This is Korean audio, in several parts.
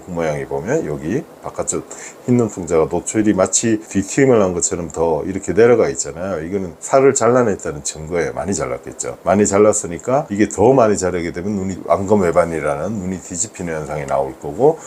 모양이 보면 여기 바깥쪽 흰 눈동자가 노출이 마치 뒤트임을 한 것처럼 더 이렇게 내려가 있잖아요. 이거는 살을 잘라냈다는 증거예요. 많이 잘랐겠죠. 많이 잘랐으니까 이게 더 많이 자르게 되면 눈이 안검외반이라는 눈이 뒤집히는 현상이 나올 거고.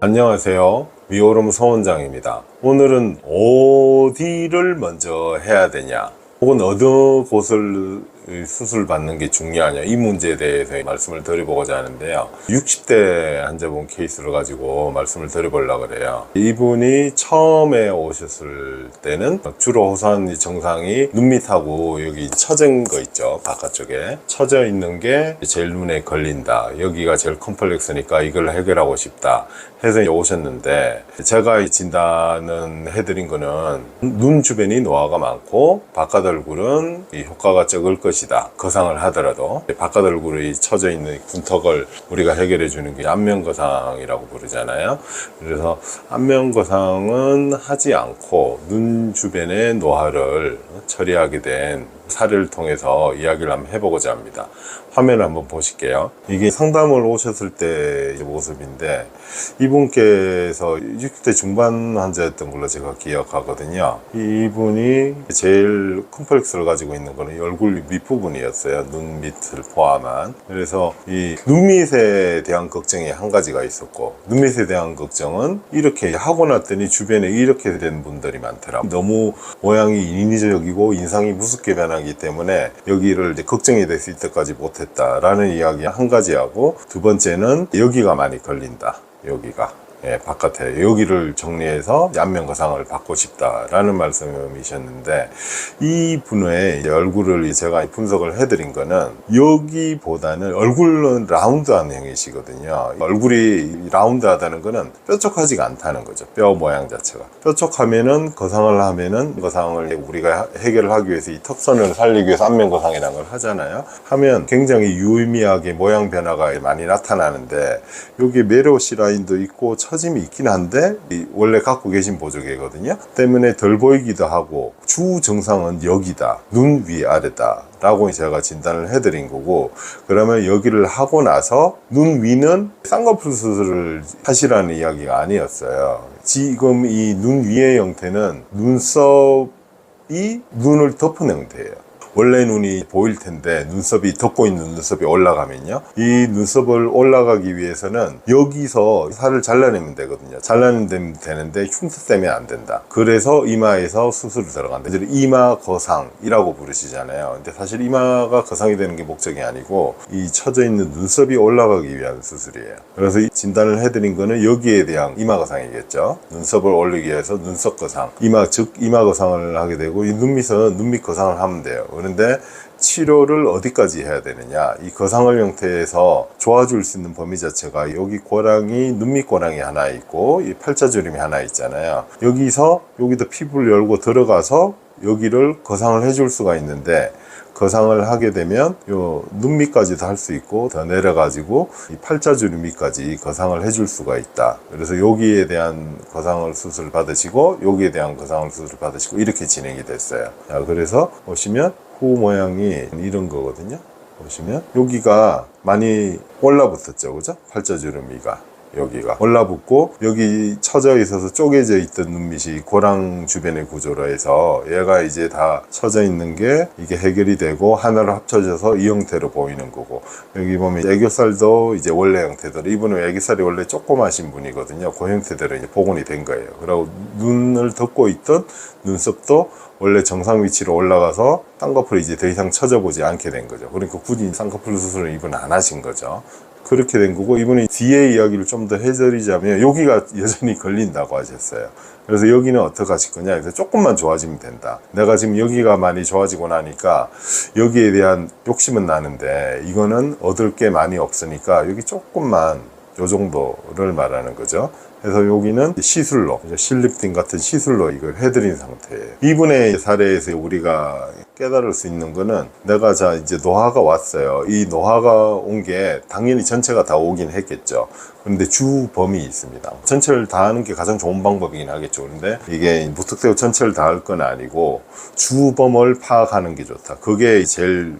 안녕하세요, 미오름 서원장입니다. 오늘은 어디를 먼저 해야 되냐, 혹은 어느 곳을 수술 받는 게 중요하냐, 이 문제에 대해서 말씀을 드려보고자 하는데요. 60대 환자분 케이스를 가지고 말씀을 드려보려고 그래요. 이분이 처음에 오셨을 때는 주로 호소한 증상이 눈 밑하고 여기 처진 거 있죠, 바깥쪽에 처져 있는 게 제일 눈에 걸린다, 여기가 제일 컴플렉스니까 이걸 해결하고 싶다 해서 오셨는데, 제가 진단은 해드린 거는 눈 주변이 노화가 많고 바깥 얼굴은 이 효과가 적을 것이다, 거상을 하더라도. 바깥 얼굴이 처져 있는 군턱을 우리가 해결해 주는 게 안면거상이라고 부르잖아요. 그래서 안면거상은 하지 않고 눈 주변의 노화를 처리하게 된 사례를 통해서 이야기를 한번 해보고자 합니다. 화면을 한번 보실게요. 이게 상담을 오셨을 때 모습인데, 이분께서 60대 중반 환자였던 걸로 제가 기억하거든요. 이분이 제일 컴플렉스를 가지고 있는 거는 얼굴 밑부분이었어요. 눈 밑을 포함한. 그래서 이 눈밑에 대한 걱정이 한 가지가 있었고, 눈밑에 대한 걱정은 이렇게 하고 났더니 주변에 이렇게 된 분들이 많더라고요. 너무 모양이 인위적이고 인상이 무섭게 변하기 때문에 여기를 이제 걱정이 될 수 있다까지 못했다라는 이야기 한 가지하고, 두 번째는 여기가 많이 걸린다, 여기가. 바깥에 여기를 정리해서 안면거상을 받고 싶다라는 말씀이셨는데, 이 분의 얼굴을 제가 분석을 해드린 거는 여기보다는 얼굴은 라운드한 형이시거든요. 얼굴이 라운드하다는 거는 뾰족하지가 않다는 거죠. 뼈 모양 자체가 뾰족하면은 거상을 하면은, 거상을 우리가 해결을 하기 위해서 이 턱선을 살리기 위해서 안면거상이라는 걸 하잖아요. 하면 굉장히 유의미하게 모양 변화가 많이 나타나는데, 여기 메로시 라인도 있고 처짐이 있긴 한데 원래 갖고 계신 보조개거든요. 때문에 덜 보이기도 하고, 주 증상은 여기다, 눈 위 아래다 라고 제가 진단을 해드린 거고, 그러면 여기를 하고 나서 눈 위는 쌍꺼풀 수술을 하시라는 이야기가 아니었어요. 지금 이 눈 위의 형태는 눈썹이 눈을 덮은 형태예요. 원래 눈이 보일 텐데 눈썹이 덮고 있는 눈썹이 올라가면요, 이 눈썹을 올라가기 위해서는 여기서 살을 잘라내면 되거든요. 잘라내면 되는데 흉터 때문에 안 된다. 그래서 이마에서 수술을 들어간다. 이마 거상이라고 부르시잖아요. 근데 사실 이마가 거상이 되는 게 목적이 아니고 이 처져 있는 눈썹이 올라가기 위한 수술이에요. 그래서 이 진단을 해드린 거는 여기에 대한 이마 거상이겠죠. 눈썹을 올리기 위해서 눈썹 거상, 즉 이마 거상을 하게 되고, 이 눈밑은 눈밑 거상을 하면 돼요. 그런데 치료를 어디까지 해야 되느냐, 이 거상을 형태에서 도와줄 수 있는 범위 자체가 여기 고랑이, 눈밑 고랑이 하나 있고 이 팔자주름이 하나 있잖아요. 여기서 여기도 피부를 열고 들어가서 여기를 거상을 해줄 수가 있는데, 거상을 하게 되면 요 눈밑까지도 할 수 있고 더 내려가지고 이 팔자주름 밑까지 거상을 해줄 수가 있다. 그래서 여기에 대한 거상을 수술을 받으시고 여기에 대한 거상을 수술을 받으시고 이렇게 진행이 됐어요. 자, 그래서 보시면 후 모양이 이런 거거든요. 보시면 여기가 많이 올라붙었죠, 그죠? 팔자주름이가 여기가 올라붙고, 여기 처져 있어서 쪼개져 있던 눈밑이 고랑 주변의 구조로 해서 얘가 이제 다 처져 있는 게 이게 해결이 되고 하나로 합쳐져서 이 형태로 보이는 거고, 여기 보면 애교살도 이제 원래 형태대로, 이분은 애교살이 원래 조그마신 분이거든요. 그 형태대로 이제 복원이 된 거예요. 그리고 눈을 덮고 있던 눈썹도 원래 정상 위치로 올라가서 쌍꺼풀이 이제 더 이상 처져 보지 않게 된 거죠. 그러니까 굳이 쌍꺼풀 수술을 이분은 안 하신 거죠. 그렇게 된 거고, 이분이 뒤에 이야기를 좀 더 해드리자면 여기가 여전히 걸린다고 하셨어요. 그래서 여기는 어떻게 하실 거냐, 그래서 조금만 좋아지면 된다. 내가 지금 여기가 많이 좋아지고 나니까 여기에 대한 욕심은 나는데 이거는 얻을 게 많이 없으니까 여기 조금만, 요 정도를 말하는 거죠. 그래서 여기는 시술로, 실리프팅 같은 시술로 이걸 해드린 상태예요. 이분의 사례에서 우리가 깨달을 수 있는 거는, 내가 이제 노화가 왔어요. 이 노화가 온 게 당연히 전체가 다 오긴 했겠죠. 그런데 주범이 있습니다. 전체를 다 하는 게 가장 좋은 방법이긴 하겠죠. 그런데 이게 무턱대고 전체를 다 할 건 아니고 주범을 파악하는 게 좋다. 그게 제일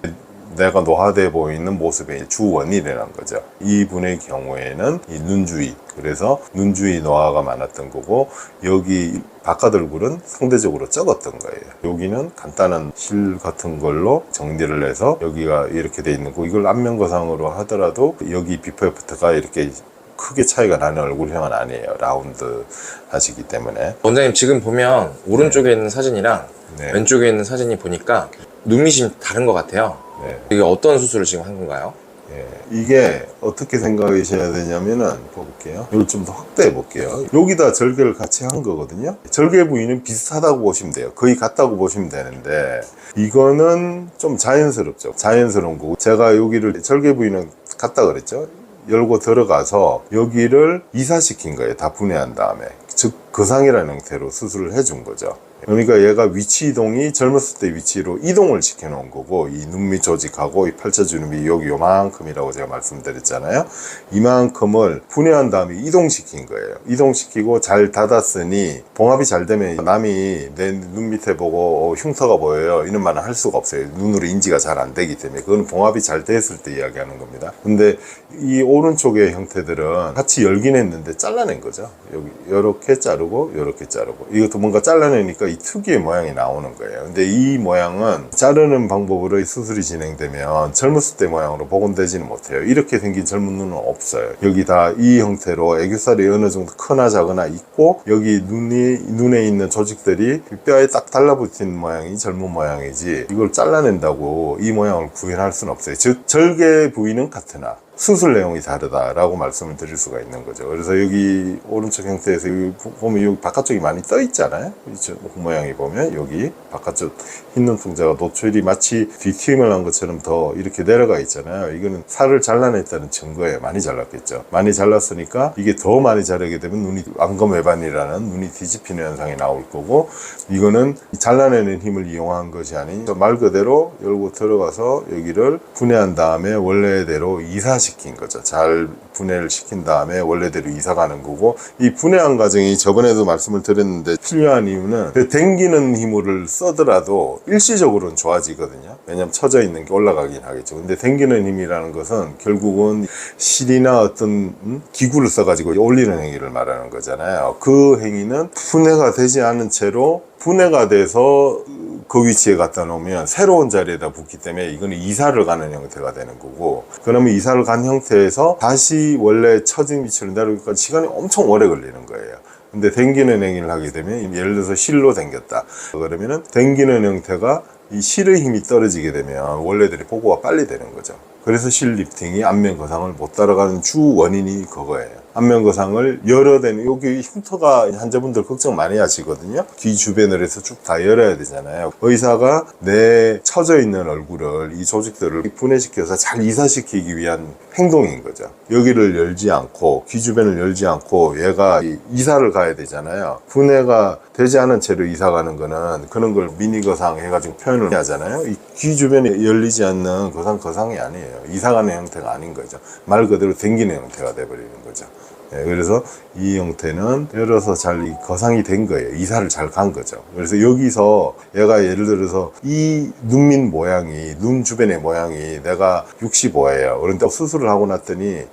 내가 노화돼 보이는 모습의 주 원인이라는 거죠. 이분의 경우에는 이 눈 주위, 그래서 눈 주위 노화가 많았던 거고, 여기 바깥 얼굴은 상대적으로 적었던 거예요. 여기는 간단한 실 같은 걸로 정리를 해서 여기가 이렇게 돼 있는 거, 이걸 안면거상으로 하더라도 여기 비포 애프터가 이렇게 크게 차이가 나는 얼굴형은 아니에요. 라운드 하시기 때문에. 원장님 지금 보면 오른쪽에 있는 사진이랑 네. 왼쪽에 있는 사진이 보니까 눈밑이 다른 것 같아요. 네. 이게 어떤 수술을 지금 한 건가요? 예, 이게 어떻게 생각하셔야 되냐면은 볼게요. 이걸 좀 더 확대해 볼게요. 여기다 절개를 같이 한 거거든요. 절개 부위는 비슷하다고 보시면 돼요. 거의 같다고 보시면 되는데, 이거는 좀 자연스럽죠. 자연스러운 거고, 제가 여기를 절개 부위는 같다 그랬죠. 열고 들어가서 여기를 이사시킨 거예요. 다 분해한 다음에. 즉 거상이라는 형태로 수술을 해준 거죠. 그러니까 얘가 위치 이동이 젊었을 때 위치로 이동을 시켜 놓은 거고, 이 눈밑 조직하고 이 팔자주름이 여기 요만큼이라고 제가 말씀드렸잖아요. 이만큼을 분해한 다음에 이동시킨 거예요. 이동시키고 잘 닫았으니 봉합이 잘 되면 남이 내 눈 밑에 보고 흉터가 보여요 이런 말은 할 수가 없어요. 눈으로 인지가 잘 안 되기 때문에. 그건 봉합이 잘 됐을 때 이야기하는 겁니다. 근데 이 오른쪽의 형태들은 같이 열긴 했는데 잘라낸 거죠. 여기 이렇게 자르고 이렇게 자르고, 이것도 뭔가 잘라내니까 이 특유의 모양이 나오는 거예요. 근데 이 모양은 자르는 방법으로 수술이 진행되면 젊었을 때 모양으로 복원되지는 못해요. 이렇게 생긴 젊은 눈은 없어요. 여기 다 이 형태로 애교살이 어느 정도 크나 작으나 있고, 여기 눈에 있는 조직들이 뼈에 딱 달라붙은 모양이 젊은 모양이지, 이걸 잘라낸다고 이 모양을 구현할 수는 없어요. 즉 절개 부위는 같으나 수술 내용이 다르다라고 말씀을 드릴 수가 있는 거죠. 그래서 여기 오른쪽 형태에서 여기 보면 여기 바깥쪽이 많이 떠 있잖아요. 그 모양이 보면 여기 바깥쪽 흰 눈동자가 노출이 마치 뒤트임을 한 것처럼 더 이렇게 내려가 있잖아요. 이거는 살을 잘라냈다는 증거예요. 많이 잘랐겠죠. 많이 잘랐으니까 이게 더 많이 자르게 되면 눈이 안검외반이라는 눈이 뒤집히는 현상이 나올 거고, 이거는 잘라내는 힘을 이용한 것이 아닌 말 그대로 열고 들어가서 여기를 분해한 다음에 원래대로 이사시킨 거죠. 잘 분해를 시킨 다음에 원래대로 이사 가는 거고, 이 분해한 과정이 저번에도 말씀을 드렸는데 필요한 이유는 그 당기는 힘을 써더라도 일시적으로는 좋아지거든요. 왜냐면 처져 있는 게 올라가긴 하겠죠. 근데 당기는 힘이라는 것은 결국은 실이나 어떤 기구를 써가지고 올리는 행위를 말하는 거잖아요. 그 행위는 분해가 되지 않은 채로 분해가 돼서 그 위치에 갖다 놓으면 새로운 자리에다 붙기 때문에 이거는 이사를 가는 형태가 되는 거고, 그러면 이사를 간 형태에서 다시 원래 처진 위치로 내려오기까지 시간이 엄청 오래 걸리는 거예요. 근데 당기는 행위를 하게 되면, 예를 들어서 실로 당겼다 그러면은 당기는 형태가 이 실의 힘이 떨어지게 되면 원래대로 보고가 빨리 되는 거죠. 그래서 실 리프팅이 안면 거상을 못 따라가는 주 원인이 그거예요. 안면 거상을 열어야 되는, 여기 흉터가 환자분들 걱정 많이 하시거든요. 귀 주변을 해서 쭉 다 열어야 되잖아요. 의사가 내 처져 있는 얼굴을, 이 조직들을 분해시켜서 잘 이사시키기 위한 행동인 거죠. 여기를 열지 않고, 귀 주변을 열지 않고 얘가 이사를 가야 되잖아요. 분해가 되지 않은 채로 이사 가는 거는 그런 걸 미니 거상 해가지고 표현을 하잖아요. 이 귀 주변에 열리지 않는 거상이 아니에요. 이사 가는 형태가 아닌 거죠. 말 그대로 당기는 형태가 돼버리는 거죠. 예, 그래서 이 형태는 열어서 잘 거상이 된 거예요. 이사를 잘 간 거죠. 그래서 여기서 얘가 예를 들어서 이 눈밑 모양이, 눈 주변의 모양이 내가 65예요. 그런데 수술을 하고 났더니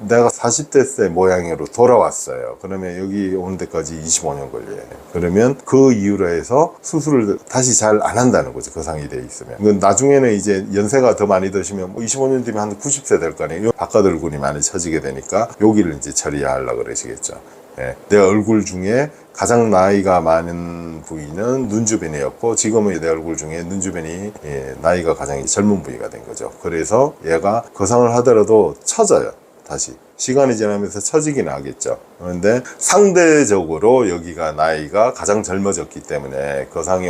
내가 40대 때 모양으로 돌아왔어요. 그러면 여기 오는 데까지 25년 걸려요. 그러면 그 이유로 해서 수술을 다시 잘 안 한다는 거죠. 거상이 돼 있으면. 이건 나중에는 이제 연세가 더 많이 드시면 뭐 25년 뒤면 한 90세 될 거 아니에요. 바깥 얼굴이 많이 처지게 되니까 여기를 이제 처리하려고 그러시겠죠. 예, 내 얼굴 중에 가장 나이가 많은 부위는 눈 주변이었고, 지금은 내 얼굴 중에 눈 주변이 나이가 가장 젊은 부위가 된 거죠. 그래서 얘가 거상을 하더라도 처져요. 다시 시간이 지나면서 처지긴 하겠죠. 그런데 상대적으로 여기가 나이가 가장 젊어졌기 때문에 거상이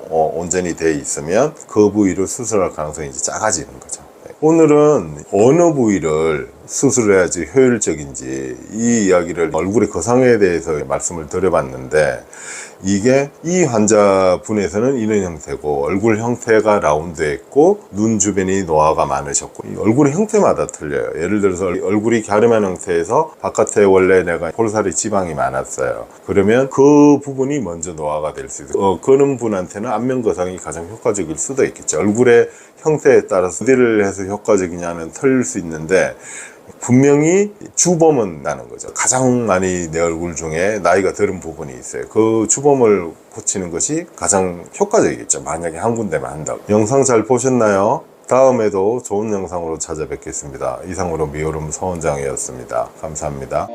온전히 돼 있으면 그 부위를 수술할 가능성이 이제 작아지는 거죠. 오늘은 어느 부위를 수술해야지 효율적인지 이 이야기를, 얼굴의 거상에 대해서 말씀을 드려봤는데, 이게 이 환자분에서는 이런 형태고, 얼굴 형태가 라운드했고, 눈 주변이 노화가 많으셨고, 이 얼굴의 형태마다 틀려요. 예를 들어서 얼굴이 갸름한 형태에서 바깥에 원래 내가 볼살이 지방이 많았어요. 그러면 그 부분이 먼저 노화가 될 수 있어요. 그런 분한테는 안면 거상이 가장 효과적일 수도 있겠죠. 얼굴의 형태에 따라서 어디를 해서 효과적이냐는 틀릴 수 있는데 분명히 주범은 나는 거죠. 가장 많이 내 얼굴 중에 나이가 들은 부분이 있어요. 그 주범을 고치는 것이 가장 효과적이겠죠. 만약에 한 군데만 한다고. 영상 잘 보셨나요? 다음에도 좋은 영상으로 찾아뵙겠습니다. 이상으로 미오름 서원장이었습니다. 감사합니다.